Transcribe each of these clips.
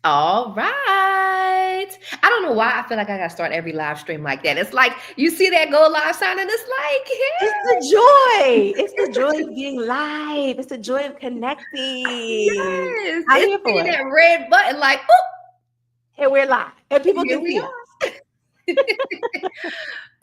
All right. I don't know why I feel like I gotta start every live stream like that. It's like you see that go live sign and it's like, It's the joy. It's the joy of being live. It's the joy of connecting. yes, I'm it's here for seeing it. that red button, like, oh, And we're live. And people here can we see us. are.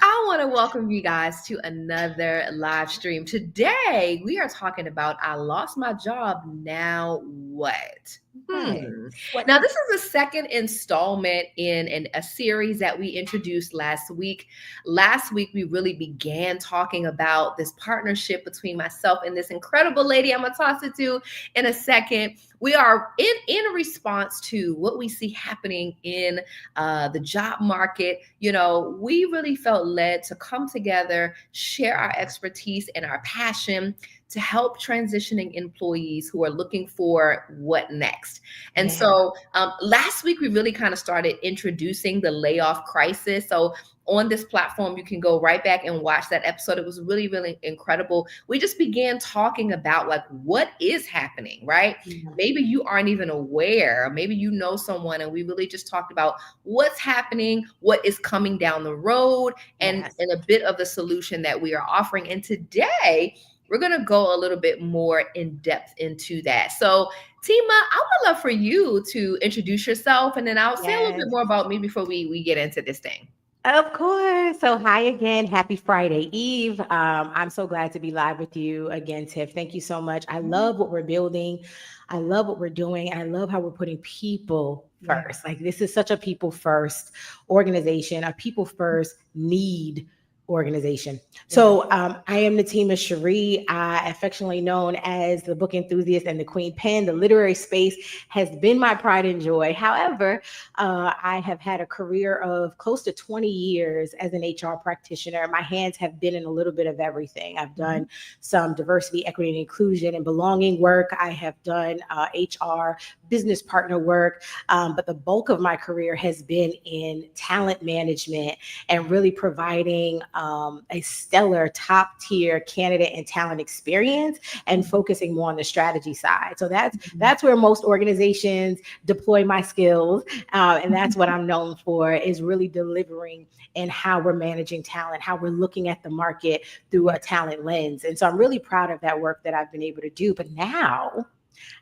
I want to welcome you guys to another live stream. Today, we are talking about I lost my job. Now what? What Now, next? this is the second installment in a series that we introduced last week. Last week, we really began talking about this partnership between myself and this incredible lady I'm going to toss it to in a second. We are in response to what we see happening in the job market. We really felt led to come together, share our expertise and our passion to help transitioning employees who are looking for what next. And so last week, we really kind of started introducing the layoff crisis. So on this platform, you can go right back and watch that episode. It was really, really incredible. We just began talking about like what is happening, right? Maybe you aren't even aware. Maybe you know someone, and we really just talked about what's happening, what is coming down the road, and a bit of the solution that we are offering. And today, we're going to go a little bit more in depth into that. So, Tima, I would love for you to introduce yourself, and then I'll say a little bit Yes. more about me before we get into this thing. Of course. So, hi again. Happy Friday Eve. I'm so glad to be live with you again, Tiff. Thank you so much. I love what we're building. I love what we're doing. And I love how we're putting people first. Like, this is such a people first organization, a people first need organization. So I am Natima Cherie, affectionately known as the book enthusiast and the queen pen. The literary space has been my pride and joy. However, I have had a career of close to 20 years as an HR practitioner. My hands have been in a little bit of everything. I've done some diversity, equity, and inclusion and belonging work. I have done HR, business partner work, but the bulk of my career has been in talent management and really providing a stellar top tier candidate and talent experience and focusing more on the strategy side. So that's where most organizations deploy my skills. And that's what I'm known for, is really delivering in how we're managing talent, how we're looking at the market through a talent lens. And so I'm really proud of that work that I've been able to do. But now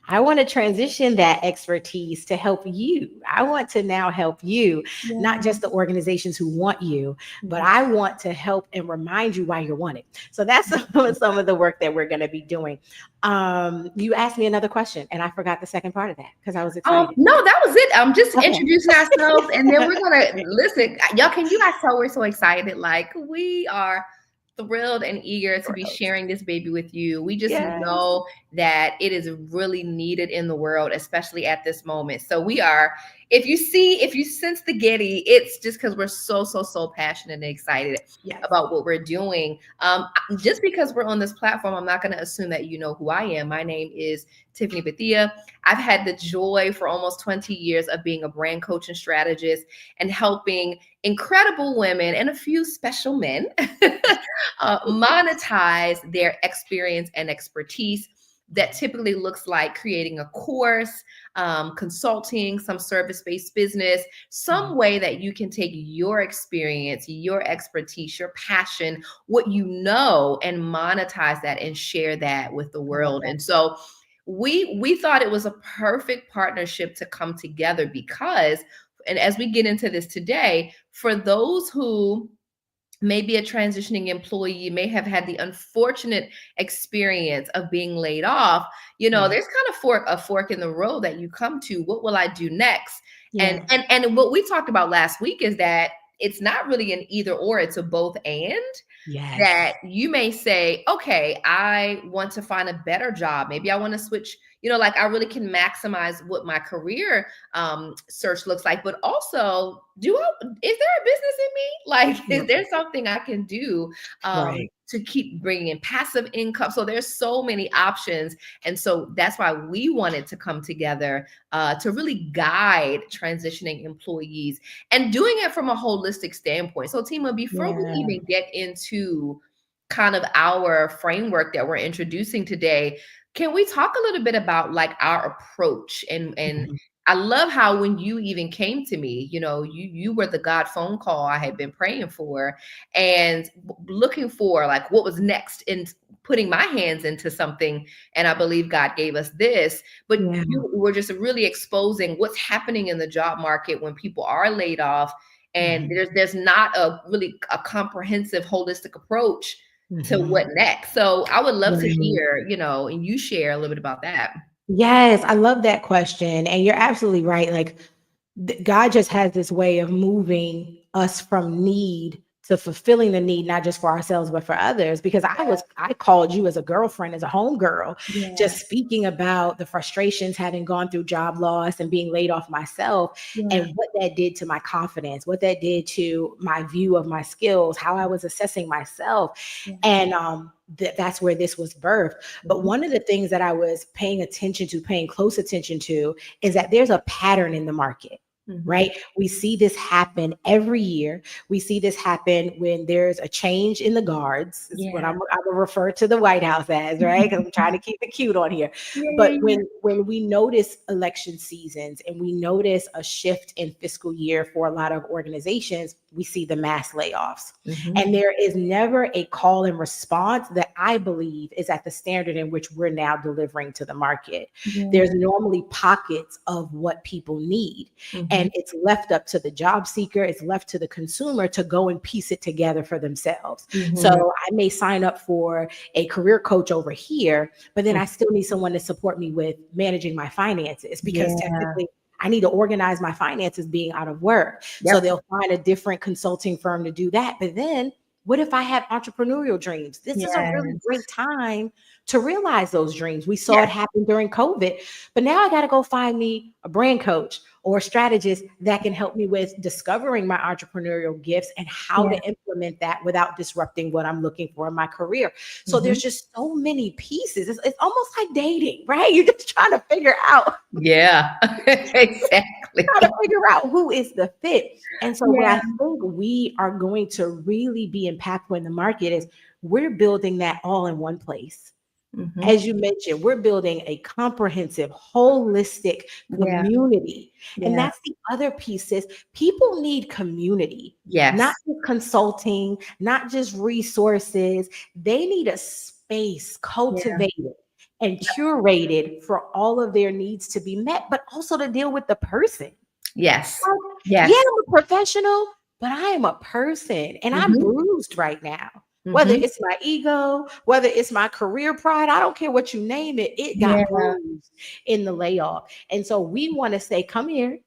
I want to transition that expertise to help you. I want to now help you, not just the organizations who want you, but I want to help and remind you why you're wanted. So that's some of the work that we're going to be doing. You asked me another question, and I forgot the second part of that because I was excited. No, that was it. I'm just Okay. introducing ourselves, and then we're gonna listen. Y'all, can you guys tell we're so excited? Like we are thrilled and eager to be sharing this baby with you. We just know that it is really needed in the world, especially at this moment. So we are, if you sense the giddy, it's just because we're so passionate and excited about what we're doing. Just because we're on this platform, I'm not going to assume that you know who I am. My name is Tiffany Bethia. I've had the joy for almost 20 years of being a brand coach and strategist and helping incredible women and a few special men monetize their experience and expertise. That typically looks like creating a course, consulting, some service-based business, some way that you can take your experience, your expertise, your passion, what you know, and monetize that and share that with the world. And so we thought it was a perfect partnership to come together because, and as we get into this today, for those who may be a transitioning employee, may have had the unfortunate experience of being laid off, there's kind of a fork in the road that you come to. What will I do next? And what we talked about last week is that it's not really an either or, it's a both and. That you may say, okay, I want to find a better job. Maybe I want to switch, like I really can maximize what my career search looks like, but also is there a business in me? Like, is there something I can do to keep bringing in passive income? So there's so many options. And so that's why we wanted to come together to really guide transitioning employees and doing it from a holistic standpoint. So Tima, before we even get into kind of our framework that we're introducing today, can we talk a little bit about like our approach? And Mhm. I love how when you even came to me, you were the God phone call I had been praying for and looking for like what was next in putting my hands into something. And I believe God gave us this, but Yeah. you were just really exposing what's happening in the job market when people are laid off. And Mhm. there's not a really a comprehensive holistic approach to what Mhm. next. So I would love to Right. hear, and you share a little bit about that. Yes, I love that question. And you're absolutely right. Like God just has this way of moving us from need to fulfilling the need, not just for ourselves, but for others. Because I called you as a girlfriend, as a home girl, Yeah, just speaking about the frustrations having gone through job loss and being laid off myself, yeah, and what that did to my confidence, what that did to my view of my skills, how I was assessing myself. yeah. And that's where this was birthed. But Mhm, one of the things that I was paying close attention to, is that there's a pattern in the market. mhm. Right? We see this happen every year. We see this happen when there's a change in the guards. Is what Yeah. I will refer to the White House as, right? Because I'm trying to keep it cute on here. Yeah, yeah, But yeah. when we notice election seasons and we notice a shift in fiscal year for a lot of organizations, we see the mass layoffs. Mhm. And there is never a call and response that I believe is at the standard in which we're now delivering to the market. Yeah. There's normally pockets of what people need, Mhm, and it's left up to the job seeker, it's left to the consumer to go and piece it together for themselves. So mhm, I may sign up for a career coach over here, but then mm. I still need someone to support me with managing my finances, because Yeah. technically I need to organize my finances being out of work. So Yep. they'll find a different consulting firm to do that. But then what if I have entrepreneurial dreams? This is a really Yes. great time to realize those dreams. We saw Yes. it happen during COVID, but now I got to go find me a brand coach or a strategist that can help me with discovering my entrepreneurial gifts and how Yeah. to implement that without disrupting what I'm looking for in my career. So Mhm. there's just so many pieces. It's almost like dating, right? You're just trying to figure out Yeah. trying Exactly. to figure out who is the fit. And so where I Yeah. think we are going to really be impactful in the market is we're building that all in one place. Mhm. As you mentioned, we're building a comprehensive, holistic Yeah. community. And Yeah. that's the other piece is people need community, not Yes. just consulting, not just resources. They need a space Yeah. cultivated and curated for all of their needs to be met, but also to deal with the person. Yes. Like, yeah, Yes. I'm a professional, but I am a person and I'm Mhm. bruised right now. Whether Mhm. it's my ego, whether it's my career pride, I don't care what you name it, it got Yeah. bruised in the layoff. And so we want to say, come here,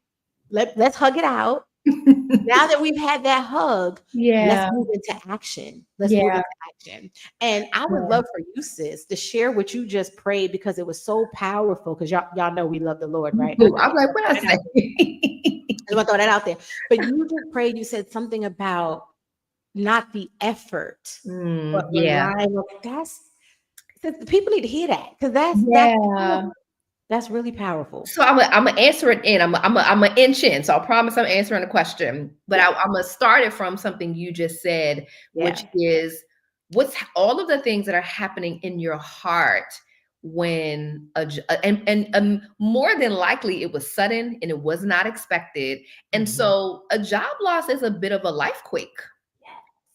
let's hug it out. Now that we've had that hug, let's Yeah. move into action. Let's move Yeah. into action. And I would Yeah. love for you, sis, to share what you just prayed, because it was so powerful. Because y'all know we love the Lord, Me right? I too. just I'm want to like, what I throw that out there. say? I just want to throw that out there. But you just prayed, you said something about not the effort, but Yeah. relying on the people need to hear that, because Yeah. that's really powerful. So I'm gonna answer it in. I'm a inch in. So I promise I'm answering the question. But Yeah. I'm gonna start it from something you just said, which Yeah. is what's all of the things that are happening in your heart when and more than likely it was sudden and it was not expected. And Mhm. so a job loss is a bit of a life quake.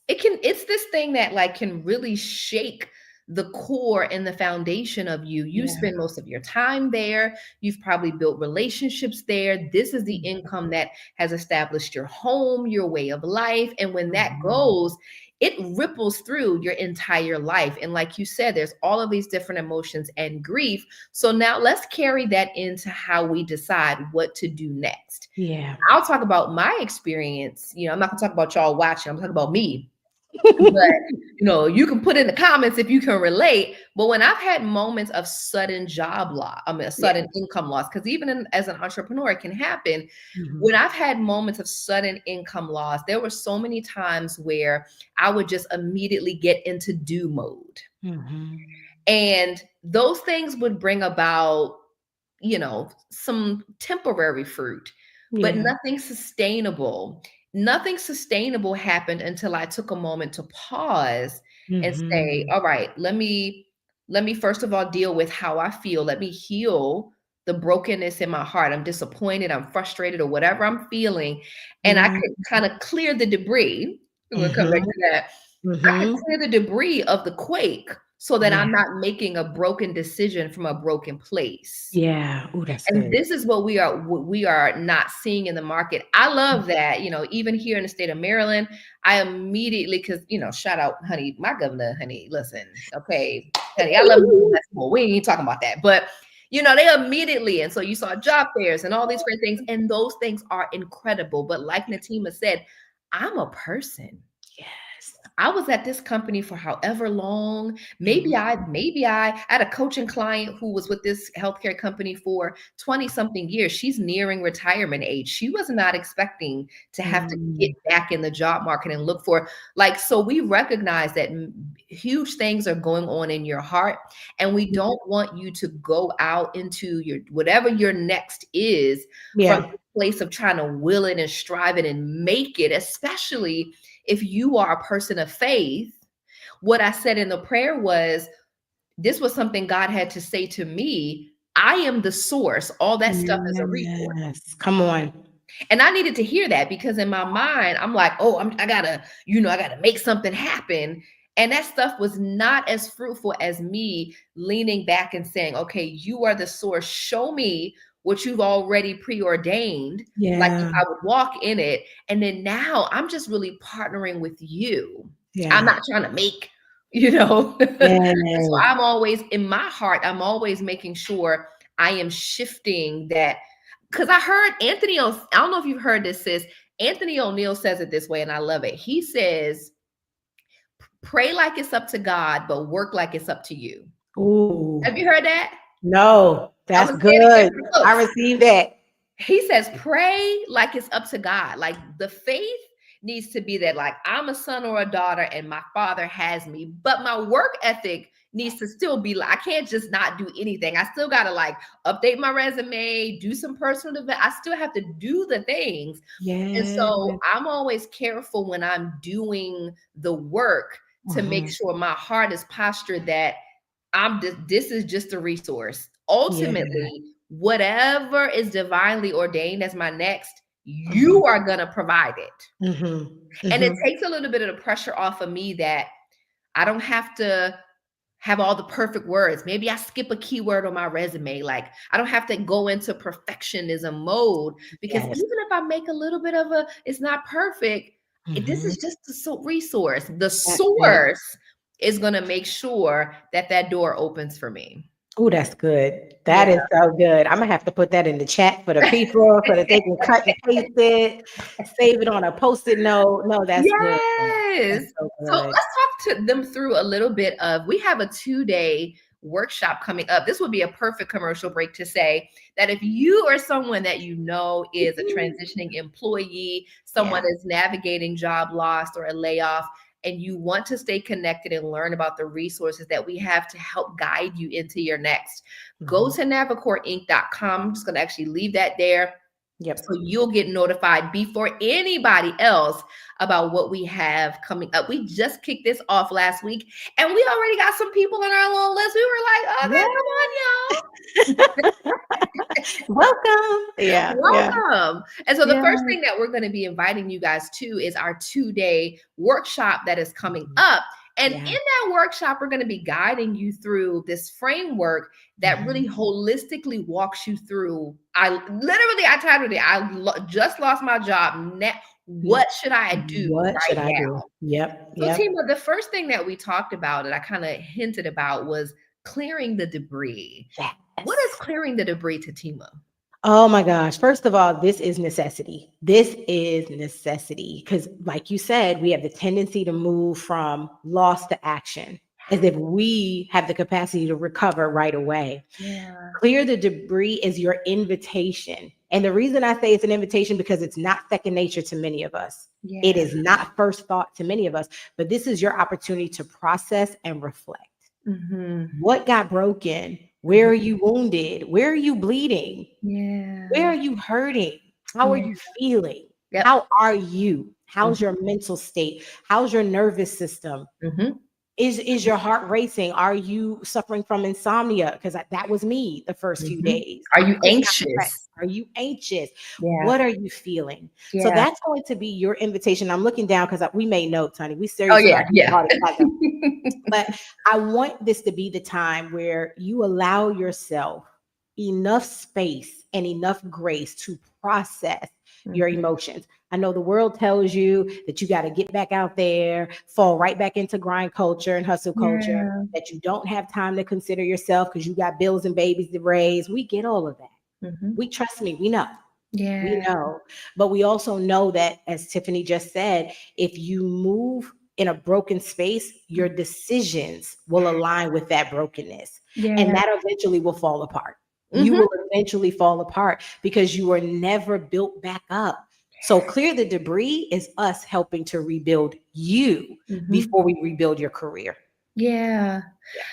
It's this thing that like can really shake the core and the foundation of you. You Yeah. spend most of your time there. You've probably built relationships there. This is the Mhm. income that has established your home, your way of life. And when that Mhm. goes, it ripples through your entire life. And like you said, there's all of these different emotions and grief. So now let's carry that into how we decide what to do next. Yeah. I'll talk about my experience. I'm not gonna talk about y'all watching. I'm talking about me. But you can put in the comments if you can relate. But when I've had moments of sudden job loss, I mean, a Yeah. sudden income loss, because even as an entrepreneur, it can happen. Mhm. When I've had moments of sudden income loss, there were so many times where I would just immediately get into do mode. Mhm. And those things would bring about, some temporary fruit, but Yeah. nothing sustainable. Nothing sustainable happened until I took a moment to pause and say, Mhm. all right, let me first of all deal with how I feel. Let me heal the brokenness in my heart. I'm disappointed, I'm frustrated, or whatever I'm feeling. And I Mm. could kind of clear the debris. We'll come back Mhm. to that. I could Mhm. clear the debris of the quake so that Yeah. I'm not making a broken decision from a broken place. Yeah. Oh, that's And good. this is what we are not seeing in the market. I love that, even here in the state of Maryland, I immediately, because shout out, honey, my governor, honey, listen, okay, honey, I love you. That's cool. We ain't talking about that, but they immediately, and so you saw job fairs and all these great things, and those things are incredible. But like Natima said, I'm a person. Yes. I was at this company for however long. Maybe Mhm. I had a coaching client who was with this healthcare company for 20 something years. She's nearing retirement age. She was not expecting to have to get Mm. back in the job market and look for so we recognize that huge things are going on in your heart, and we don't want you to go out into your whatever your next is from Yeah. the place of trying to will it and strive it and make it, especially if you are a person of faith. What I said in the prayer was, this was something God had to say to me. I am the source. All that stuff is a resource. Yes. Come on. And I needed to hear that, because in my mind, I'm like, oh, I gotta make something happen. And that stuff was not as fruitful as me leaning back and saying, okay, you are the source. Show me what you've already preordained. Like if Yeah. I would walk in it. And then now I'm just really partnering with you. I'm Yeah. not trying to make. And so Yes. I'm always in my heart, I'm always making sure I am shifting that, because I heard I don't know if you've heard this, sis. Anthony O'Neill says it this way, and I love it. He says, pray like it's up to God, but work like it's up to you. Ooh. Have you heard that? No, I'm that's gonna say it again good. for the I folks. received that. He says, pray like it's up to God. Like the faith needs to be that, like, I'm a son or a daughter and my father has me, but my work ethic needs to still be like, I can't just not do anything. I still got to like update my resume, do some personal development. I still have to do the things. And Yes. so I'm always careful when I'm doing the work to make Mhm. sure my heart is postured that this is just a resource. Yeah. Ultimately, whatever is divinely ordained as my next, Mhm. you are going to provide it. Mhm. And it Mhm. takes a little bit of the pressure off of me that I don't have to have all the perfect words. Maybe I skip a keyword on my resume. Like I don't have to go into perfectionism mode, because even Yes. if I make a little bit of it's not perfect, this Mhm. is just the resource. The That's it. source is going to make sure that that door opens for me. Oh, that's good. Yeah. That is so good. I'm gonna have to put that in the chat for the people so that they can cut and paste it, save it on a post-it note. No, that's good. Yes. That's so So let's good. talk to them through a little bit of, we have a 2-day workshop coming up. This would be a perfect commercial break to say that if you or someone that you know is a transitioning employee, someone Yeah. is navigating job loss or a layoff, and you want to stay connected and learn about the resources that we have to help guide you into your next, go Mhm. to navicoreinc.com. I'm just going to actually leave that there, Yep. so you'll get notified before anybody else about what we have coming up. We just kicked this off last week, and we already got some people on our little list. We were like, okay, Yeah. come on, y'all. Welcome. Yeah. Yeah. Welcome. And so the Yeah. first thing that we're going to be inviting you guys to is our 2-day workshop that is coming Mhm. up. And in Yeah. that workshop, we're going to be guiding you through this framework that really Mhm. holistically walks you through. I titled it, just lost my job. Mm. What should I do What should right I do? now? Yep. So, Yep. Tima, the first thing that we talked about, and I kind of hinted about, was clearing the debris. What is Yes. clearing the debris to Tima? Oh my gosh. First of all, this is necessity. This is necessity because, like you said, we have the tendency to move from loss to action as if we have the capacity to recover right away. Yeah. Clear the debris is your invitation. And the reason I say it's an invitation because it's not second nature to many of us. It Yeah. is not first thought to many of us, but this is your opportunity to process and reflect. Mhm. What got broken? Where are you wounded? Where are you bleeding? Yeah. Where are you hurting? How are Yeah. you feeling? Yep. How are you? How's Mhm. your mental state? How's your nervous system? Mhm. Is your heart racing? Are you suffering from insomnia? Because that was me the first few Mhm. days. Are I you could not rest. anxious? Are you anxious? Yeah. What are you feeling? So Yeah. that's going to be your invitation. I'm looking down because we made notes, honey. We Oh, serious yeah, about getting it yeah. all together. But I want this to be the time where you allow yourself enough space and enough grace to process your Mhm. emotions. I know the world tells you that you got to get back out there, fall right back into grind culture and hustle culture, Yeah. that you don't have time to consider yourself because you got bills and babies to raise. We get all of that. Mhm. We trust me, we know. We Yeah. know, but we also know that, as Tiffany just said, if you move in a broken space, your decisions will align with that brokenness, and Yeah. that eventually will fall apart. You Mhm. will eventually fall apart because you were never built back up. So, clear the debris is us helping to rebuild you Mhm. before we rebuild your career. Yeah. Yeah.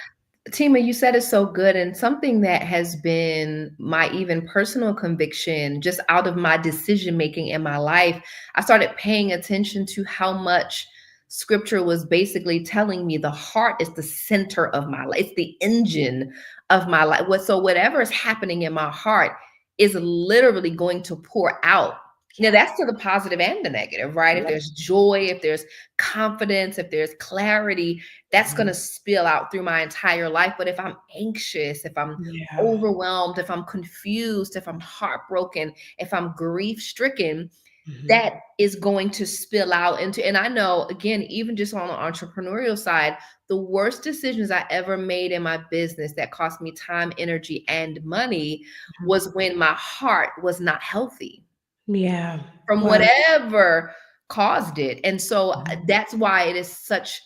Tima, you said it so good, and something that has been my even personal conviction, just out of my decision making in my life, I started paying attention to how much scripture was basically telling me the heart is the center of my life, it's the engine of my life. So whatever is happening in my heart is literally going to pour out. Now that's to the positive and the negative, right? If Yep. there's joy, if there's confidence, if there's clarity, that's going to Mhm. spill out through my entire life. But if I'm anxious, if I'm Yeah. overwhelmed, if I'm confused, if I'm heartbroken, if I'm grief stricken, that Mhm. is going to spill out into, and I know, again, even just on the entrepreneurial side, the worst decisions I ever made in my business that cost me time, energy, and money was when my heart was not healthy Yeah. from Wow. whatever caused it. And so Mhm. that's why it is such,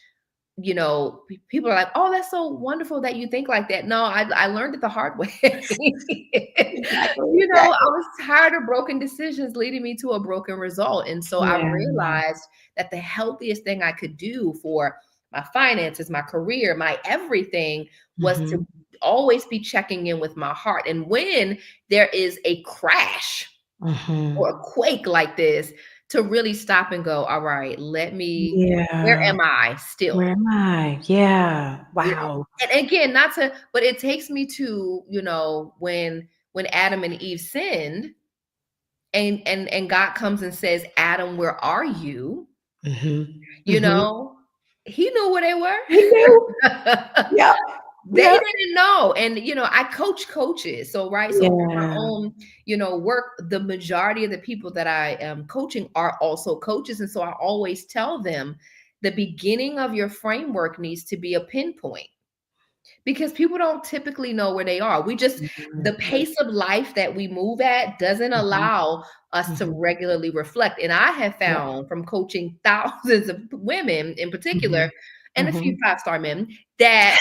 people are like, oh, that's so wonderful that you think like that. No, I learned it the hard way. Exactly. I Exactly. was tired of broken decisions leading me to a broken result. And so I Yeah. realized that the healthiest thing I could do for my finances, my career, my everything was to Mhm. always be checking in with my heart. And when there is a crash Mhm. or a quake like this, to really stop and go, all right, where Yeah. am I Where still? am I? Yeah. You Wow. and again, not to, but it takes me to, when Adam and Eve sinned, and God comes and says, Adam, where are you? Mhm. You Mhm. know, he knew where they You knew? were. Yep. They Yep. didn't know. And I coach coaches. So right. So for my Yeah. own, work, the majority of the people that I am coaching are also coaches. And so I always tell them the beginning of your framework needs to be a pinpoint, because people don't typically know where they are. The Mhm. pace of life that we move at doesn't Mhm. allow us to Mhm. regularly reflect. And I have Yep. found from coaching thousands of women in particular, Mhm. and a few Mhm. five-star men, that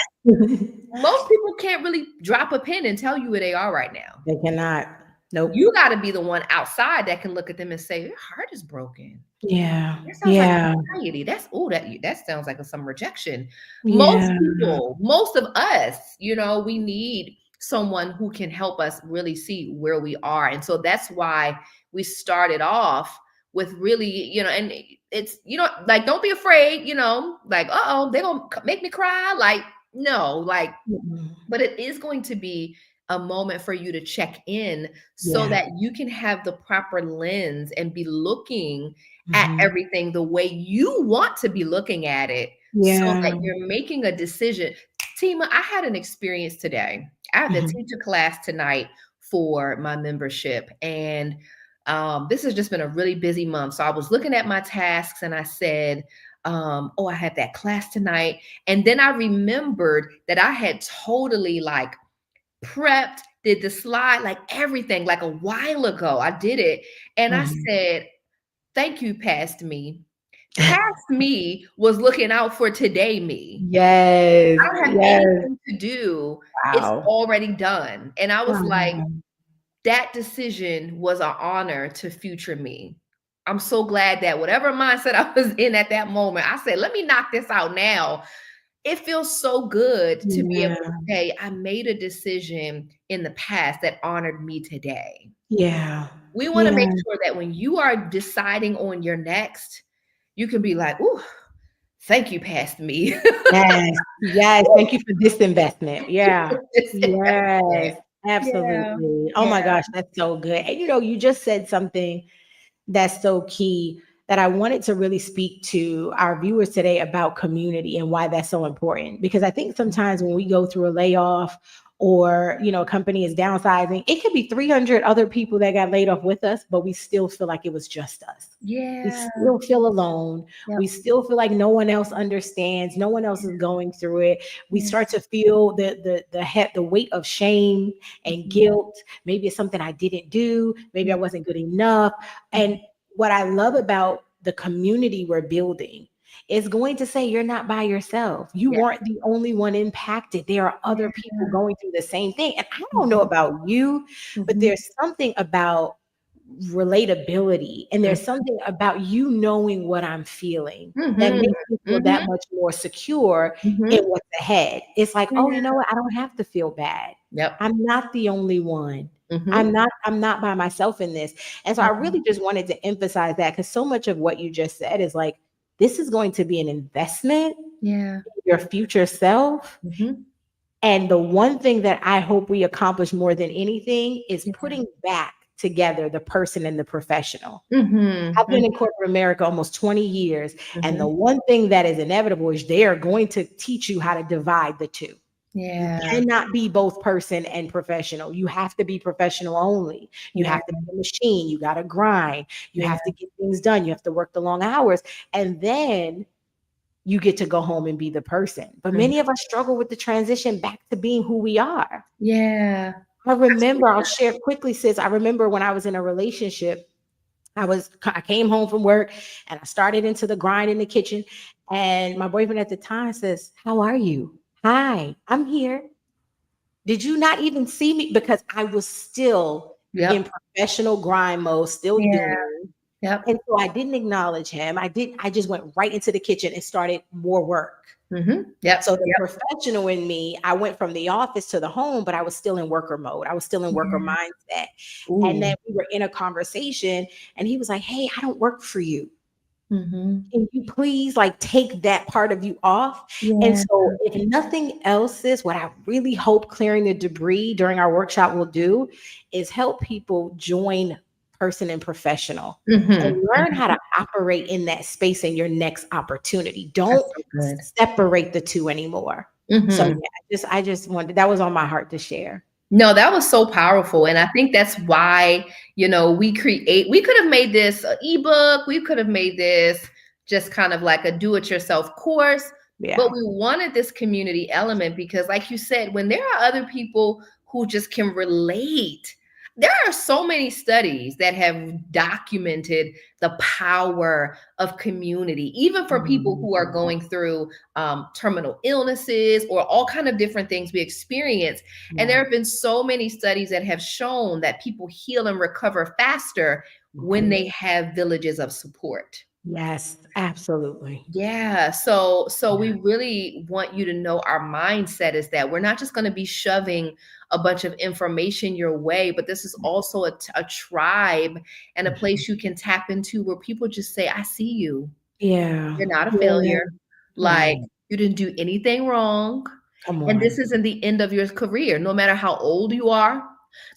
most people can't really drop a pin and tell you where they are right now. They cannot. You Nope. got to be the one outside that can look at them and say, your heart is broken. Yeah. That sounds like Yeah. anxiety. That sounds like some rejection. Most Yeah. people, most of us, we need someone who can help us really see where we are. And so that's why we started off with really, and it's, like, don't be afraid, like, uh-oh, they're gonna make me cry. Like, no, like, Mhm. but it is going to be a moment for you to check in so Yeah. that you can have the proper lens and be looking at Mhm. everything the way you want to be looking at it, so Yeah. that you're making a decision. Tima, I had an experience today. I have to Mhm. teach a class tonight for my membership. And this has just been a really busy month. So I was looking at my tasks and I said, oh, I had that class tonight. And then I remembered that I had totally like prepped, did the slide, like everything, like a while ago. I did it. And I Mhm. said, thank you, past me. Past me was looking out for today me. Yes. I don't have Yes. anything to do. It's Wow. already done. And I was like, Wow. that decision was an honor to future me. I'm so glad that whatever mindset I was in at that moment, I said, let me knock this out now. It feels so good to be able to Yeah. say, I made a decision in the past that honored me today. Yeah. We want to make Yeah. sure that when you are deciding on your next, you can be like, ooh, thank you past me. Yes, yes. Thank you for this investment. Yeah. This Yes, investment. Yeah. absolutely. Oh my Yeah. gosh, that's so good. And you just said something that's so key that I wanted to really speak to our viewers today about community and why that's so important. Because I think sometimes when we go through a layoff or, a company is downsizing, it could be 300 other people that got laid off with us, but we still feel like it was just us. We Yeah. still feel alone. Yep. We still feel like no one else understands. No one else is going through it. We Yeah. start to feel the weight of shame and Mhm. guilt. Maybe it's something I didn't do. Maybe I Yeah. wasn't good enough. And Mhm. what I love about the community we're building is going to say you're not by yourself. You Yeah. weren't the only one impacted. There are other people Yeah. going through the same thing. And I don't know Mhm. about you, but Mhm. there's something about relatability and Mhm. there's something about you knowing what I'm feeling that Mhm. makes me feel that Mhm. much more secure in Mhm. what's ahead. It's like, oh, you Yeah. know what? I don't have to feel bad. Yep. I'm not the only one. Mhm. I'm not by myself in this. And so I Mhm. really just wanted to emphasize that because so much of what you just said is like, this is going to be an investment Yeah. in your future self. Mhm. And the one thing that I hope we accomplish more than anything is Yeah. putting back together the person and the professional. Mhm. I've been in corporate America almost 20 years. And the Mhm. one thing that is inevitable is they are going to teach you how to divide the two. You Yeah. cannot be both person and professional. You have to be professional only. You Yeah. have to be a machine. You got to grind. You Yeah. have to get things done. You have to work the long hours. And then you get to go home and be the person. But Mhm. many of us struggle with the transition back to being who we are. Yeah. I remember, I'll share quickly, sis. I remember when I was in a relationship, I came home from work and I started into the grind in the kitchen. And my boyfriend at the time says, "How are you?" "Hi, I'm here." "Did you not even see me?" Because I was still in Yep. professional grind mode, still Yeah. doing. Yep. And so I didn't acknowledge him. I just went right into the kitchen and started more work. Mhm. Yep. So the Yep. professional in me, I went from the office to the home, but I was still in worker mode. I was still in worker Yeah. mindset. And Ooh. then we were in a conversation and he was like, "Hey, I don't work for you. Mhm. Can you please like take that part of you off?" And Yeah. so if nothing else is what I really hope clearing the debris during our workshop will do is help people join person and professional and Mhm. learn Mhm. how to operate in that space in your next opportunity. That's Don't so good. separate the two anymore. So Mhm. yeah, I just wanted that was on my heart to share. No, that was so powerful. And I think that's why, we could have made this an ebook, we could have made this just kind of like a do it yourself course, but Yeah. we wanted this community element because, like you said, when there are other people who just can relate, there are so many studies that have documented the power of community, even for people Mhm. who are going through terminal illnesses or all kind of different things we experience. And there Yeah. have been so many studies that have shown that people heal and recover faster when Mhm. they have villages of support. Yes, absolutely. Yeah, so Yeah. we really want you to know our mindset is that we're not just going to be shoving a bunch of information your way, but this is also a tribe and a Mhm. place you can tap into where people just say, "I see you. Yeah. You're not a Yeah. failure. Like, Right. you didn't do anything wrong. Come And this on. isn't the end of your career, no matter how old you are,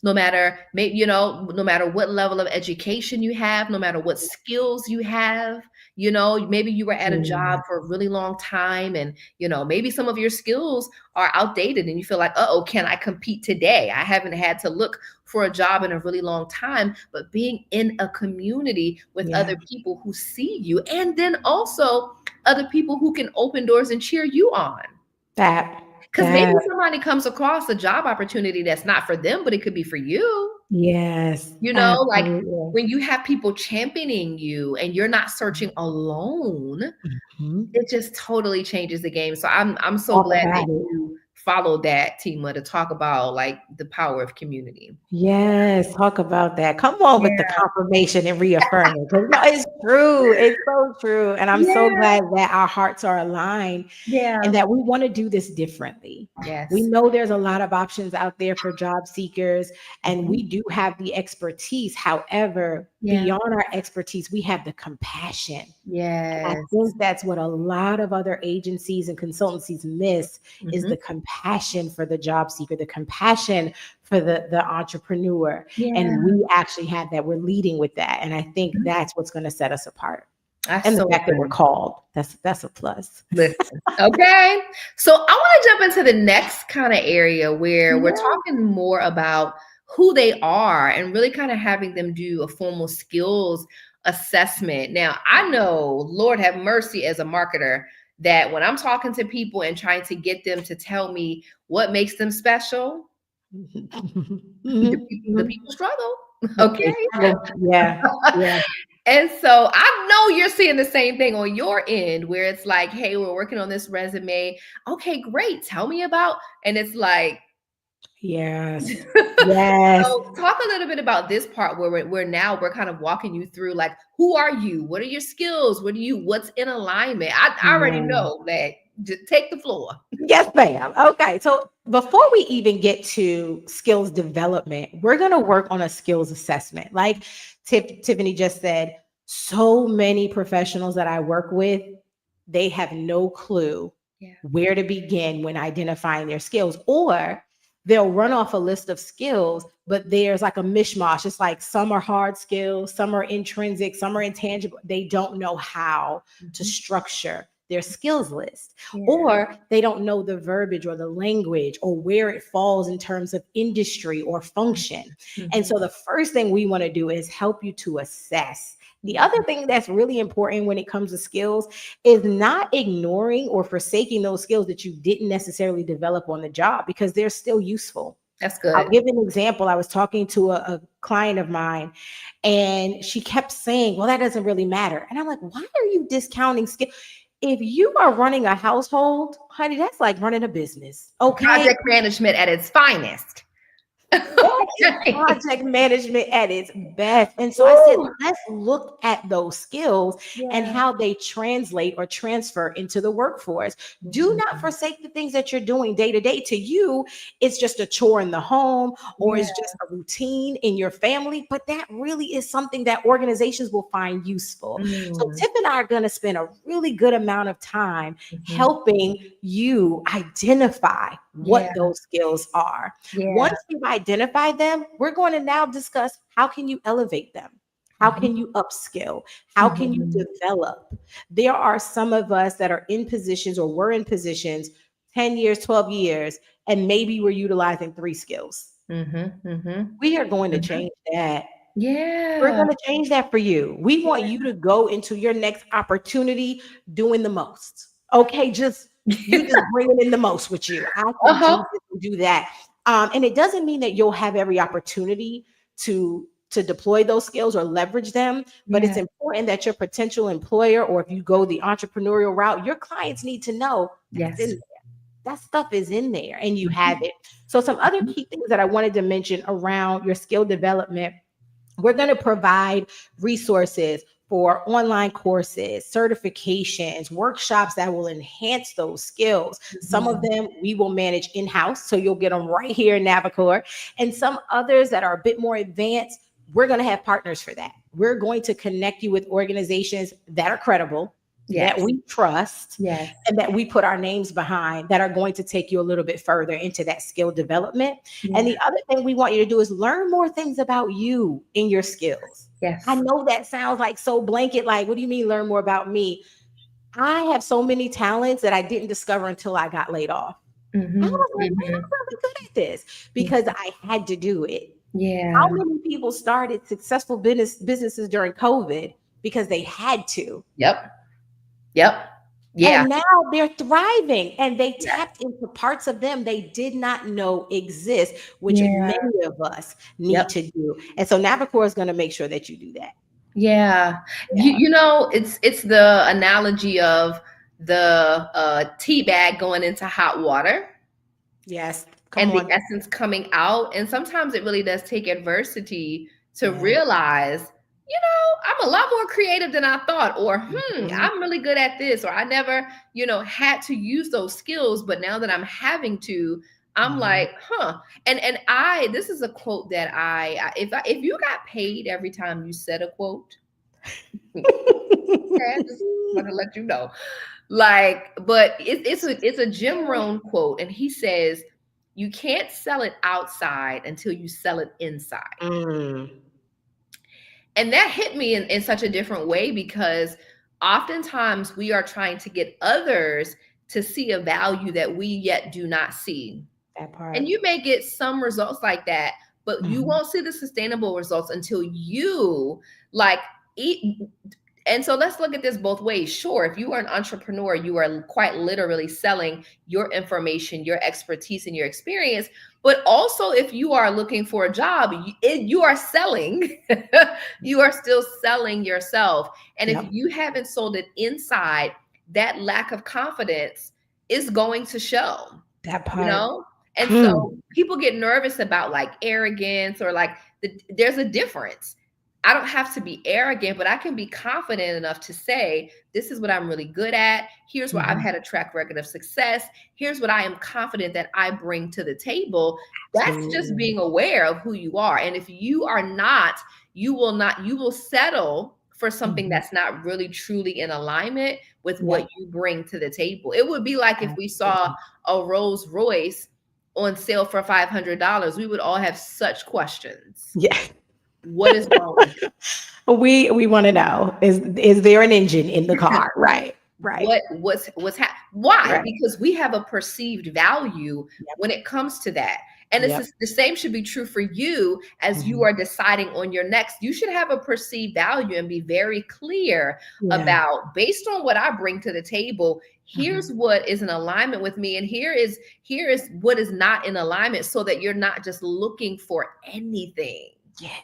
no matter no matter what level of education you have, no matter what skills you have. Maybe you were at a Yeah. job for a really long time and maybe some of your skills are outdated and you feel like, uh-oh, can I compete today? I haven't had to look for a job in a really long time, but being in a community with Yeah. other people who see you and then also other people who can open doors and cheer you on. That Because maybe that somebody comes across a job opportunity that's not for them, but it could be for you. yes, Like absolutely. when you have people championing you and you're not searching alone, Mhm. it just totally changes the game. So I'm so Talk glad that about it. you follow that, Tima, to talk about like the power of community. Yes, talk about that. Come on with the Yeah. confirmation and reaffirming. 'Cause no, it's true. It's so true. And I'm so Yeah. glad that our hearts are aligned and Yeah. that we want to do this differently. We Yes. know there's a lot of options out there for job seekers, and Mhm. we do have the expertise. However, Yeah. beyond our expertise, we have the compassion. I Yes. think that's what a lot of other agencies and consultancies miss is Mhm. the compassion for the job seeker, the compassion for the entrepreneur. Yeah. And we actually have that. We're leading with that. And I think Mhm. that's what's going to set us apart. I And the so fact that we're agree. called, that's a plus. Listen, okay. So I want to jump into the next kind of area where we're Yeah. talking more about who they are and really kind of having them do a formal skills assessment. Now, I know, Lord have mercy, as a marketer, that when I'm talking to people and trying to get them to tell me what makes them special, Mhm, the mhm. people struggle. They Okay. struggle. Yeah. Yeah. And so I know you're seeing the same thing on your end where it's like, hey, we're working on this resume. Okay, great. Tell me about. And it's like, Yes. Yes. so talk a little bit about this part where we're kind of walking you through like, who are you? What are your skills? What's in alignment? I already Yeah. know that. Just take the floor. Yes, ma'am. Okay. So before we even get to skills development, we're going to work on a skills assessment. Like Tiffany just said, so many professionals that I work with, they have no clue Yeah. where to begin when identifying their skills, or they'll run off a list of skills, but there's like a mishmash. It's like some are hard skills, some are intrinsic, some are intangible. They don't know how to Mhm. structure their skills list, Yeah. or they don't know the verbiage or the language or where it falls in terms of industry or function. And Mhm. so the first thing we want to do is help you to assess. The Yeah. other thing that's really important when it comes to skills is not ignoring or forsaking those skills that you didn't necessarily develop on the job, because they're still useful. That's I'll good. give an example. I was talking to a client of mine, and she kept saying, well, that doesn't really matter. And I'm like, why are you discounting skill? If you are running a household, honey, that's like running a business. Okay. Project management at its finest. That is Okay. project management at its best. And so I said, Woo. let's look at those skills and Yeah. how they translate or transfer into the workforce. Do not Mhm. forsake the things that you're doing day to day. To you, it's just a chore in the home or Yeah. it's just a routine in your family, but that really is something that organizations will find useful. So Mm. Tiff and I are going to spend a really good amount of time Mhm. helping you identify Yeah. what those skills are. Yeah. Once you've identified them, we're going to now discuss how can you elevate them? How Mhm. can you upskill? How can you Mhm. develop? There are some of us that are in positions or were in positions 10 years, 12 years, and maybe we're utilizing 3 skills. Mhm. Mhm. We are going to Mhm. change that. We're Yeah. going to change that for you. We want you to go into your next opportunity doing the most. Okay, just you just bringing in the most with you. I can Uh-huh. do this and do that. And it doesn't mean that you'll have every opportunity to deploy those skills or leverage them, but it's Yeah. important that your potential employer, or if you go the entrepreneurial route, your clients need to know that's in Yes. there. That stuff is in there and you Mhm. have it. So some other Mhm. key things that I wanted to mention around your skill development: we're going to provide resources for online courses, certifications, workshops that will enhance those skills. Some of Mhm. them we will manage in-house, so you'll get them right here in Navicore. And some others that are a bit more advanced, we're going to have partners for that. We're going to connect you with organizations that are credible, that Yes. we trust, Yes. and that we put our names behind, that are going to take you a little bit further into that skill development. And Yeah. the other thing we want you to do is learn more things about you in your skills. I Yes. know that sounds like so blanket, like, what do you mean learn more about me? I have so many talents that I didn't discover until I got laid off. I Mhm. was like, man, Mhm. I'm really good at this because I had to do it. How Yeah. many people started successful businesses during COVID because they had to? Yep. Yep. Yeah. And now they're thriving and they Yeah. tapped into parts of them they did not know exist, which Yeah. many of us need Yep. to do. And so Navicore is going to make sure that you do that. Yeah. Yeah. You know, it's the analogy of the tea bag going into hot water. Yes. Come and the on. essence coming out. And sometimes it really does take adversity to Yeah. realize, I'm a lot more creative than I thought, or Mhm. I'm really good at this, or I never, had to use those skills, but now that I'm having to, I'm Mhm. like, And this is a quote that if you got paid every time you said a quote, okay, I just want to let you know. Like, but it's a Jim Rohn quote, and he says, "You can't sell it outside until you sell it inside." Mm, And that hit me in such a different way, because oftentimes we are trying to get others to see a value that we yet do not see. that And part. you may get some results like that, but you Mhm. won't see the sustainable results until you like eat. And so let's look at this both ways. Sure, if you are an entrepreneur, you are quite literally selling your information, your expertise, and your experience. But also, if you are looking for a job, you are selling. You are still selling yourself. And if Yep. you haven't sold it inside, that lack of confidence is going to show, That you part. know? And Hmm. so people get nervous about like arrogance, or like there's a difference. I don't have to be arrogant, but I can be confident enough to say, this is what I'm really good at. Here's where I've Mhm. had a track record of success. Here's what I am confident that I bring to the table. That's just Absolutely. being aware of who you are. And if you are not, you will settle for something Mhm. that's not really truly in alignment with what Yep. you bring to the table. It would be like if we saw Absolutely. a Rolls Royce on sale for $500, we would all have such questions. Yeah. What is wrong with We want to know, is there an engine in the it? car? Right. Right. Why? Right. Because we have a perceived value Yep. when it comes to that. And Yep. the same should be true for you as you Mhm. are deciding on your next. You should have a perceived value and be very clear Yeah. about, based on what I bring to the table, here's Mhm. what is in alignment with me, and here is what is not in alignment, so that you're not just looking for anything. Yes.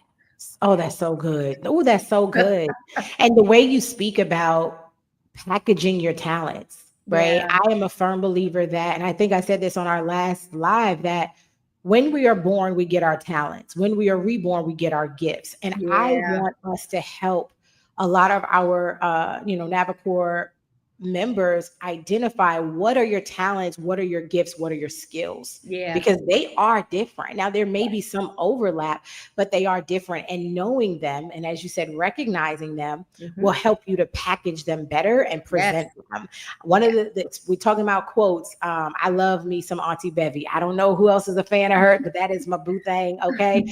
Oh, that's so good. Oh, that's so good. And the way you speak about packaging your talents, right? Yeah, I am a firm believer that, and I think I said this on our last live, that when we are born, we get our talents. When we are reborn, we get our gifts. And I yeah, want us to help a lot of our, Navicore members identify what are your talents, what are your gifts, what are your skills, yeah. because they are different. Now, there may be some overlap, but they are different. And knowing them, and as you said, recognizing them will Mhm. help you to package them better and Yes, present them. One of we're talking about quotes. I love me some Auntie Bevy. I don't know who else is a fan of her, but that is my boo thing. Okay.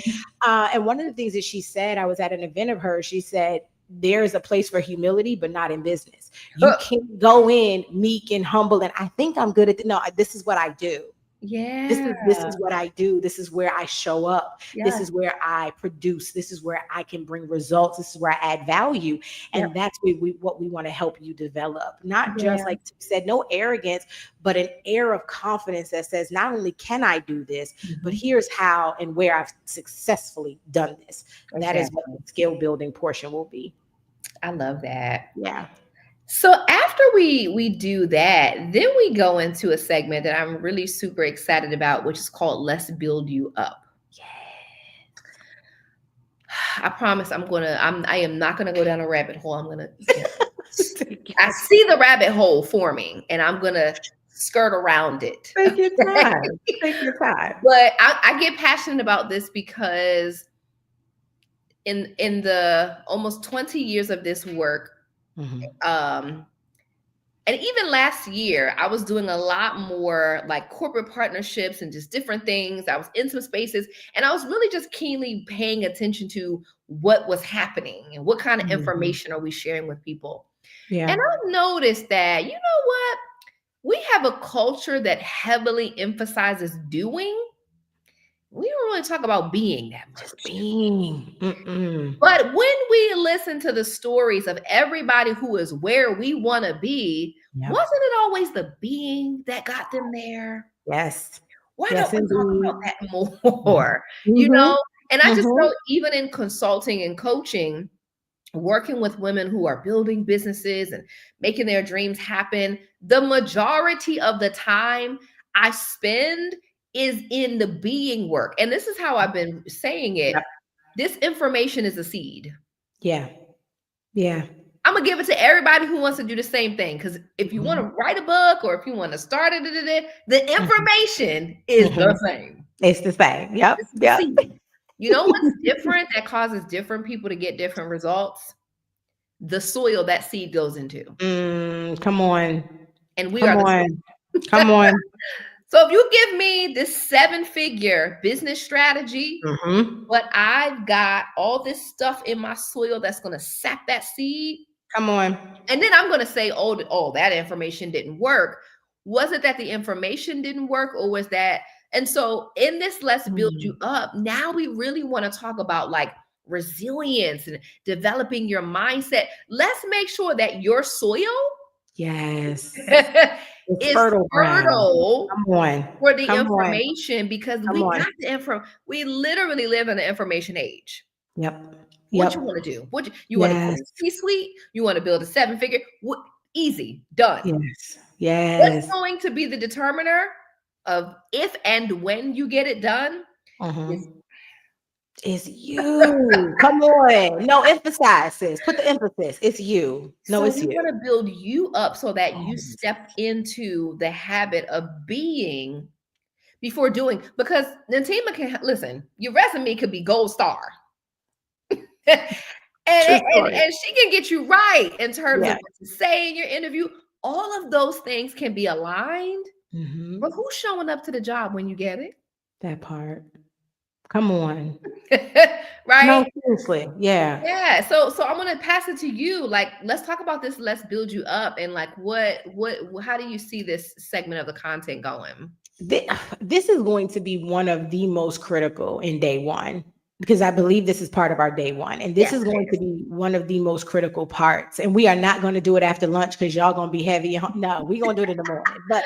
And one of the things that she said, I was at an event of hers, she said, there is a place for humility, but not in business. You can't go in meek and humble, and I think I'm good at no, this is what I do. This yeah, is this is what I do. This is where I show up. This yeah, is where I produce. This is where I can bring results. This is where I add value. yep, And that's what we want to help you develop. Not just yeah. like Tim said, no arrogance, but an air of confidence that says, not only can I do this, but Mhm. here's how and where I've successfully done this. That is what Exactly. the skill building portion will be. I love that. Yeah. So after we do that, then we go into a segment that I'm really super excited about, which is called Let's Build You Up. I promise I am not gonna go down a rabbit hole. I'm gonna, Take I your see the rabbit hole forming, and I'm gonna skirt around it. take your Okay. time. Take your time. But I get passionate about this because in the almost 20 years of this work, Mhm. um, and even last year, I was doing a lot more like corporate partnerships and just different things. I was in some spaces, and I was really just keenly paying attention to what was happening and what kind of Mhm. information are we sharing with people. And Yeah. I've noticed that, you know what? We have a culture that heavily emphasizes doing. We don't really talk about being that Just much. being. Mm-mm. But when we listen to the stories of everybody who is where we want to be, Yep. wasn't it always the being that got them there? Yes. Why Yes, don't we talk about indeed. that Mhm. more? You Mhm. know? And I just Mhm. know, even in consulting and coaching, working with women who are building businesses and making their dreams happen, the majority of the time I spend is in the being work. And this is how I've been saying it. Yep. This information is a seed. Yeah. Yeah. I'm gonna give it to everybody who wants to do the same thing. Because if you want to write a book or if you want to start it, the information is the same. It's the same. Yep. It's the Yep. seed. You know what's different that causes different people to get different results? The soil that seed goes into. Come on. And we Come are the on. soil. Come on. So if you give me this 7-figure business strategy, but I've got all this stuff in my soil that's going to sap that seed. Come on. And then I'm going to say, oh, that information didn't work. Was it that the information didn't work, or was that? And so in this Let's Build You Up, now we really want to talk about like resilience and developing your mindset. Let's make sure that your soil Yes. is fertile Come on. For the information, because we got the info. We literally live in the information age. Yep. What you want to do? What you want to build a C-suite? You want to build a 7-figure? Easy, done. Yes. What's going to be the determiner of if and when you get it done? It's you. Come on. No, emphasize, sis. Put the emphasis. It's you. No, it's you. We want to build you up so that you step into the habit of being before doing. Because Natima can listen. Your resume could be gold star. and she can get you right in terms of what to say in your interview. All of those things can be aligned. But who's showing up to the job when you get it? That part. Come on. Right? No, seriously. Yeah. Yeah. So I'm gonna pass it to you. Like, let's talk about this. Let's build you up. And like, how do you see this segment of the content going? This is going to be one of the most critical in day one, because I believe this is part of our day one. And this is going to be one of the most critical parts. And we are not going to do it after lunch because y'all going to be heavy. No, we're going to do it in the morning.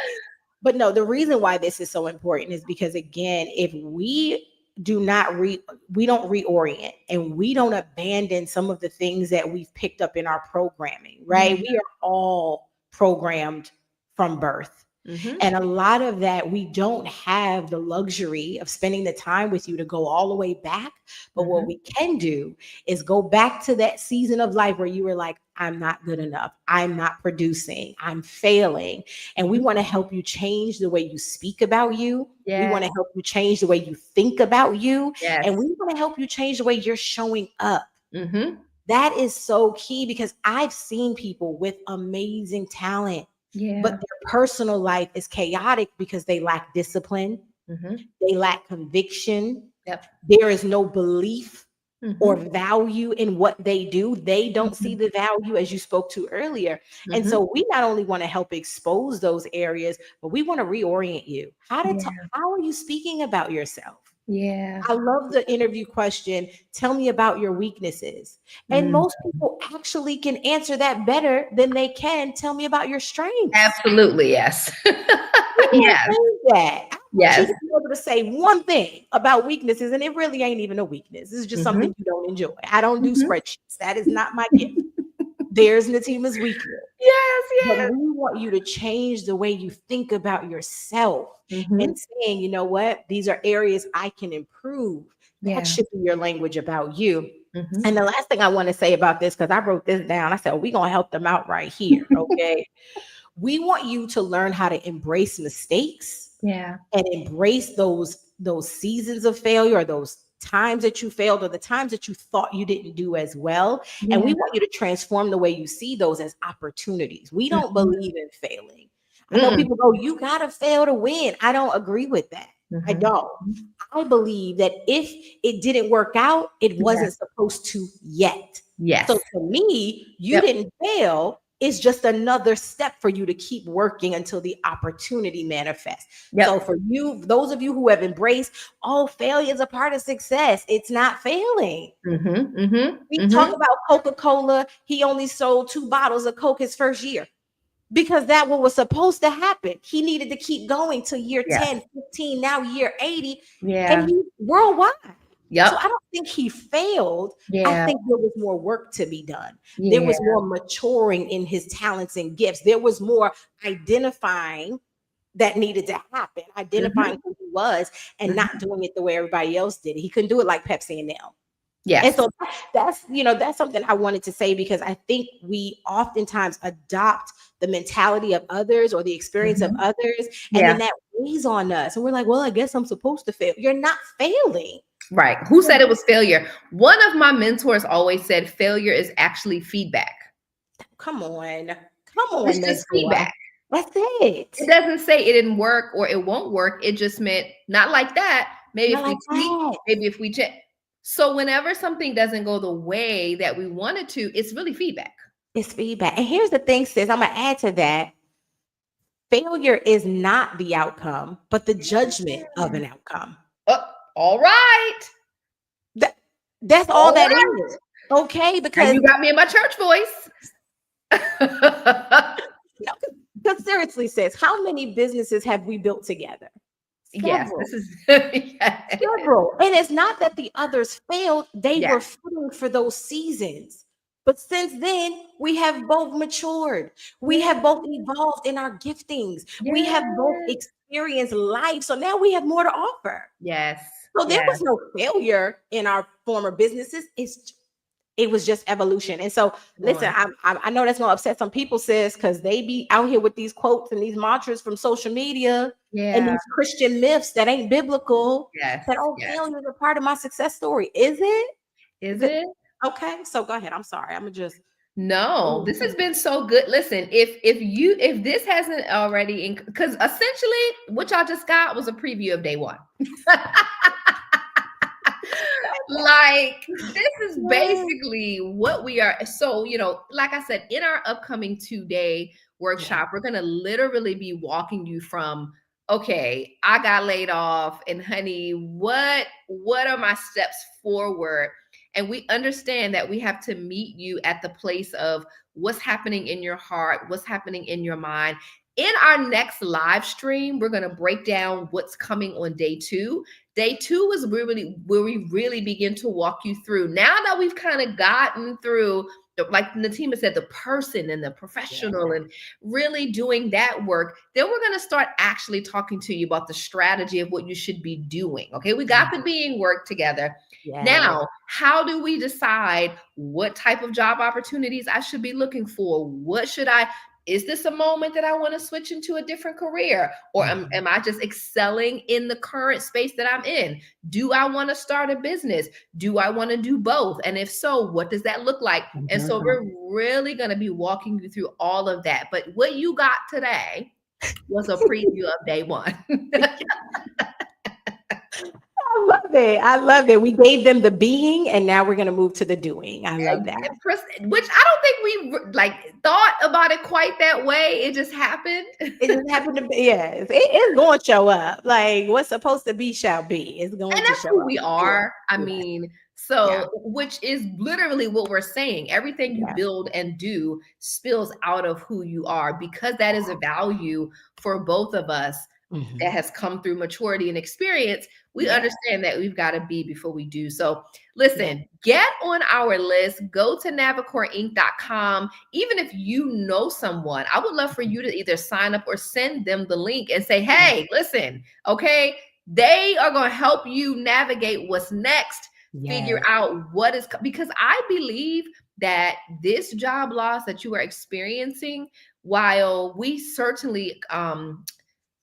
But no, the reason why this is so important is because, again, if we do not we don't reorient and we don't abandon some of the things that we've picked up in our programming, right? We are all programmed from birth. And a lot of that, we don't have the luxury of spending the time with you to go all the way back. But what we can do is go back to that season of life where you were like, I'm not good enough. I'm not producing. I'm failing. And we want to help you change the way you speak about you. We want to help you change the way you think about you. And we want to help you change the way you're showing up. That is so key, because I've seen people with amazing talent, but their personal life is chaotic because they lack discipline. They lack conviction. There is no belief or value in what they do. They don't see the value, as you spoke to earlier. And so we not only want to help expose those areas, but we want to reorient you. How are you speaking about yourself? I love the interview question. Tell me about your weaknesses. And most people actually can answer that better than they can tell me about your strengths. Absolutely. Yes. Yes. I want you to be able to say one thing about weaknesses, and it really ain't even a weakness. It's just something you don't enjoy. I don't do spreadsheets. That is not my gift. There's Natima's weakness. But we want you to change the way you think about yourself and saying, you know what, these are areas I can improve. That should be your language about you. And the last thing I want to say about this, because I wrote this down, I said, we're going to help them out right here. Okay. We want you to learn how to embrace mistakes and embrace those seasons of failure, or those times that you failed, or the times that you thought you didn't do as well. And we want you to transform the way you see those as opportunities. We don't believe in failing. I know people go, you got to fail to win. I don't agree with that. I don't. I believe that if it didn't work out, it wasn't supposed to yet. So to me, you didn't fail. It's just another step for you to keep working until the opportunity manifests. So for you, those of you who have embraced, failure is a part of success. It's not failing. We talk about Coca-Cola. He only sold 2 bottles of Coke his first year, because that what was supposed to happen. He needed to keep going till year 10, 15, now year 80. And he's worldwide. So I don't think he failed. I think there was more work to be done. There was more maturing in his talents and gifts. There was more identifying that needed to happen, identifying who he was and not doing it the way everybody else did it. He couldn't do it like Pepsi and them. And Yes. so that's something I wanted to say, because I think we oftentimes adopt the mentality of others or the experience of Mhm. others, and Yeah. then that weighs on us. And we're like, well, I guess I'm supposed to fail. You're not failing. Right. Who said it was failure? One of my mentors always said failure is actually feedback. Come on. Come on, It's just mentor. feedback. That's it. It doesn't say it didn't work or it won't work. It just meant not like that. Maybe Not if we like tweak, that. maybe if we check. So whenever something doesn't go the way that we wanted to, it's really feedback. It's feedback. And here's the thing, sis, I'm going to add to that. Failure is not the outcome, but the judgment of an outcome. Oh, all right. That's all All that right. is. Okay, Now because you got me in my church voice. no, because seriously, sis, how many businesses have we built together? Yes, Several. this is yes. Several. And it's not that the others failed, they were Yes. footing for those seasons. But since then, we have both matured. We have both evolved in our giftings. We have both Yes. experienced life. So now we have more to offer. Yes. So there Yes. was no failure in our former businesses. It was just evolution. And so, listen, I know that's gonna upset some people, sis, because they be out here with these quotes and these mantras from social media and Yeah. these Christian myths that ain't biblical. Yes. That Yes. failure is a part of my success story. Is it? Is it? Okay? So go ahead. I'm sorry. I'm gonna just. No, this has been so good. Listen, if this hasn't already, because essentially what y'all just got was a preview of day one. Like, this is basically what we are. So, like I said, in our upcoming 2-day workshop, we're going to literally be walking you from, okay, I got laid off, and honey, what are my steps forward? And we understand that we have to meet you at the place of what's happening in your heart, what's happening in your mind. In our next live stream, we're going to break down what's coming on day 2. Day 2 is really where we really begin to walk you through. Now that we've kind of gotten through, like Natima said, the person and the professional and really doing that work, then we're going to start actually talking to you about the strategy of what you should be doing. Okay, we got the being work together. Now, how do we decide what type of job opportunities I should be looking for? Is this a moment that I want to switch into a different career? Or am I just excelling in the current space that I'm in? Do I want to start a business? Do I want to do both? And if so, what does that look like? And so we're really going to be walking you through all of that. But what you got today was a preview of day 1. I love it. I love it. We gave them the being, and now we're going to move to the doing. I love that. Which I don't think we thought about it quite that way. It just happened. It just happened to be. Yes, it's going to show up. Like what's supposed to be shall be. It's going And to that's show who up. we are. I mean, which is literally what we're saying. Everything you build and do spills out of who you are, because that is a value for both of us that has come through maturity and experience. We understand that we've got to be before we do. So listen, get on our list, go to navicoreinc.com. Even if you know someone, I would love for you to either sign up or send them the link and say, hey, listen, okay, they are going to help you navigate what's next, figure out what is, because I believe that this job loss that you are experiencing, while we certainly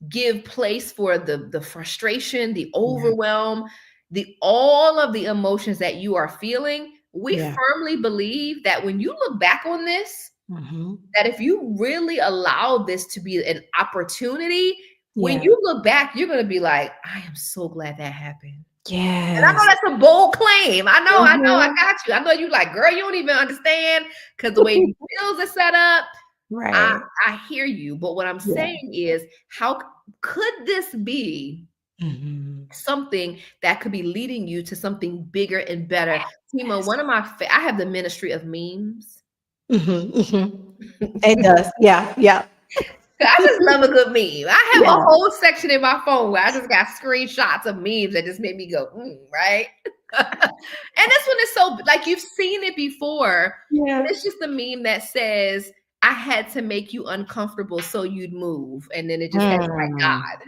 give place for the frustration, the overwhelm, all of the emotions that you are feeling, we firmly believe that when you look back on this, that if you really allow this to be an opportunity, when you look back, you're going to be like, I am so glad that happened. And I know that's a bold claim. I know, I got you. I know you like, girl, you don't even understand, because the way your bills are set up. Right. I hear you. But what I'm saying is, how could this be something that could be leading you to something bigger and better? Tima, one of my, I have the ministry of memes. It does. Yeah. I just love a good meme. I have a whole section in my phone where I just got screenshots of memes that just made me go, right? And this one is so, like, you've seen it before. It's just a meme that says, I had to make you uncomfortable so you'd move. And then it just had, my Mm, God.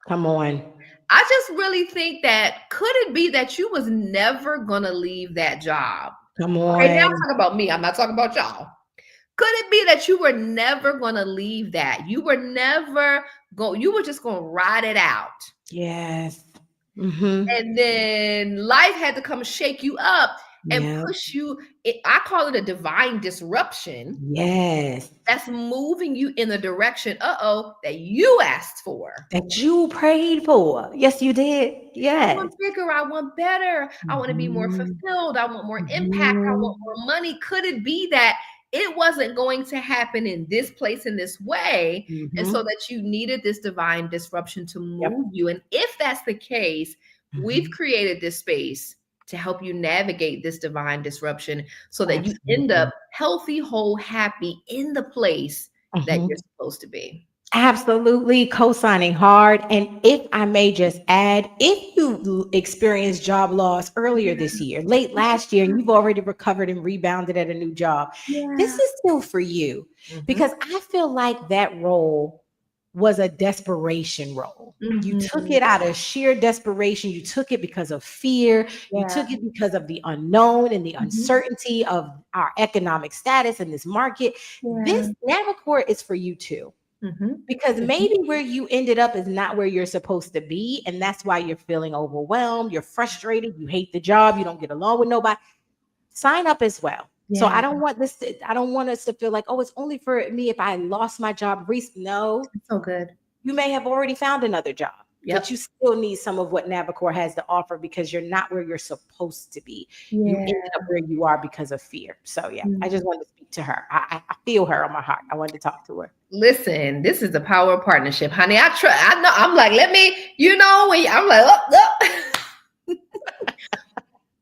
come on. I just really think that could it be that you was never gonna leave that job? Come Okay, now I'm on. talking about me. I'm not talking about y'all. Could it be that you were never gonna leave that? You were never you were just gonna ride it out. Yes. Mm-hmm. And then life had to come shake you up and Yeah. push you. I call it a divine disruption Yes. that's moving you in the direction, that you asked for. That you prayed for. Yes, you did. I Yes. want bigger. I want better. I want to be more Mhm. fulfilled. I want more impact. I Mhm. want more money. Could it be that it wasn't going to happen in this place in this way? And so Mhm. that you needed this divine disruption to Yep. move you. And if that's the case, we've Mhm. created this space to help you navigate this divine disruption so that you end up Absolutely. healthy, whole, happy in the place that you're Mhm. supposed to be. Absolutely co-signing hard. And if I may just add, if you experienced job loss earlier this year, late last year, and you've already recovered and rebounded at a new job, this Yeah. is still for you Mhm. because I feel like that role was a desperation role. You took Mhm. it out of sheer desperation. You took it because of fear. You Yeah. took it because of the unknown and the Mhm. uncertainty of our economic status in this market. This Yeah. Navicore is for you too Mhm. because Mhm. maybe where you ended up is not where you're supposed to be. And that's why you're feeling overwhelmed. You're frustrated. You hate the job. You don't get along with nobody. Sign up as well. So Yeah. I don't want us to feel like, oh, it's only for me if I lost my job recently. No, It's so good. you may have already found another job, but Yep. you still need some of what Navicore has to offer because you're not where you're supposed to be. You Yeah. ended up where you are because of fear. So yeah, I Mm. just wanted to speak to her. I feel her on my heart. I wanted to talk to her. Listen, this is the power of partnership, honey. I try. I know. I'm like, let me. When I'm like, oh.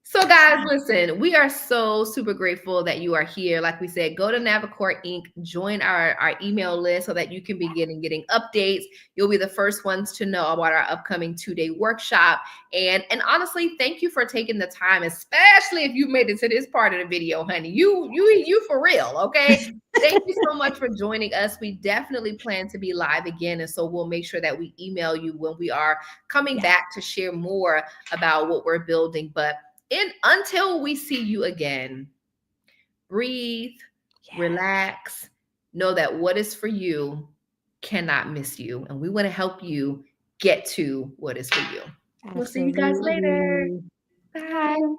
So, guys, listen, we are so super grateful that you are here. Like we said, go to Navicore Inc., join our email list so that you can be getting updates. You'll be the first ones to know about our upcoming 2-day workshop. And honestly, thank you for taking the time, especially if you made it to this part of the video, honey. You for real, okay? Thank you so much for joining us. We definitely plan to be live again. And so we'll make sure that we email you when we are coming Yeah. back to share more about what we're building. But until we see you again, breathe, Yes. relax, know that what is for you cannot miss you. And we want to help you get to what is for you. We'll see you guys later. Absolutely. Bye. Bye.